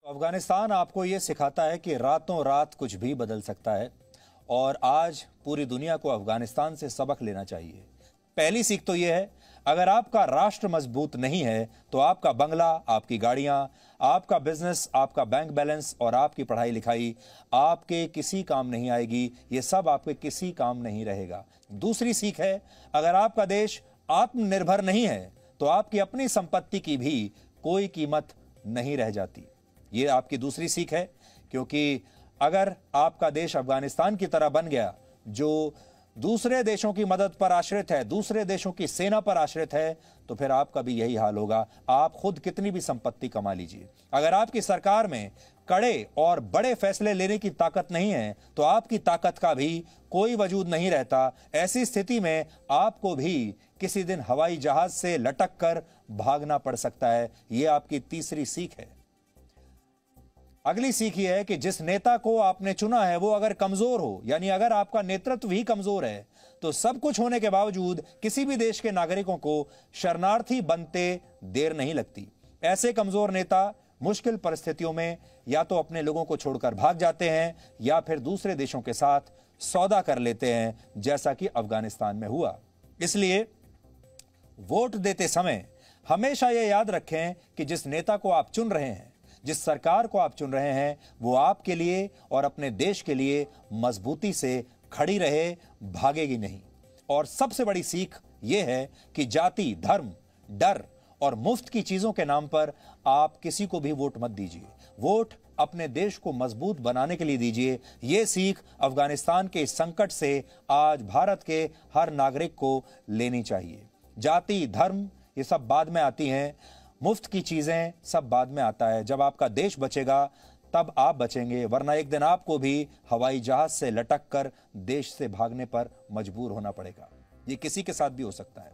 अफगानिस्तान आपको ये सिखाता है कि रातों रात कुछ भी बदल सकता है और आज पूरी दुनिया को अफगानिस्तान से सबक लेना चाहिए। पहली सीख तो ये है, अगर आपका राष्ट्र मजबूत नहीं है तो आपका बंगला, आपकी गाड़ियां, आपका बिजनेस, आपका बैंक बैलेंस और आपकी पढ़ाई लिखाई आपके किसी काम नहीं आएगी। ये सब आपके किसी काम नहीं रहेगा। दूसरी सीख है, अगर आपका देश आत्मनिर्भर नहीं है तो आपकी अपनी संपत्ति की भी कोई कीमत नहीं रह जाती। ये आपकी दूसरी सीख है, क्योंकि अगर आपका देश अफगानिस्तान की तरह बन गया जो दूसरे देशों की मदद पर आश्रित है, दूसरे देशों की सेना पर आश्रित है, तो फिर आपका भी यही हाल होगा। आप खुद कितनी भी संपत्ति कमा लीजिए, अगर आपकी सरकार में कड़े और बड़े फैसले लेने की ताकत नहीं है तो आपकी ताकत का भी कोई वजूद नहीं रहता। ऐसी स्थिति में आपको भी किसी दिन हवाई जहाज से लटक कर भागना पड़ सकता है। यह आपकी तीसरी सीख है। अगली सीख यह है कि जिस नेता को आपने चुना है वो अगर कमजोर हो, यानी अगर आपका नेतृत्व ही कमजोर है, तो सब कुछ होने के बावजूद किसी भी देश के नागरिकों को शरणार्थी बनते देर नहीं लगती। ऐसे कमजोर नेता मुश्किल परिस्थितियों में या तो अपने लोगों को छोड़कर भाग जाते हैं या फिर दूसरे देशों के साथ सौदा कर लेते हैं, जैसा कि अफगानिस्तान में हुआ। इसलिए वोट देते समय हमेशा यह याद रखें कि जिस नेता को आप चुन रहे हैं, जिस सरकार को आप चुन रहे हैं, वो आपके लिए और अपने देश के लिए मजबूती से खड़ी रहे, भागेगी नहीं। और सबसे बड़ी सीख यह है कि जाति, धर्म, डर और मुफ्त की चीजों के नाम पर आप किसी को भी वोट मत दीजिए। वोट अपने देश को मजबूत बनाने के लिए दीजिए। यह सीख अफगानिस्तान के इस संकट से आज भारत के हर नागरिक को लेनी चाहिए। जाति, धर्म ये सब बाद में आती हैं, मुफ्त की चीजें सब बाद में आता है। जब आपका देश बचेगा तब आप बचेंगे, वरना एक दिन आपको भी हवाई जहाज से लटक कर देश से भागने पर मजबूर होना पड़ेगा। ये किसी के साथ भी हो सकता है।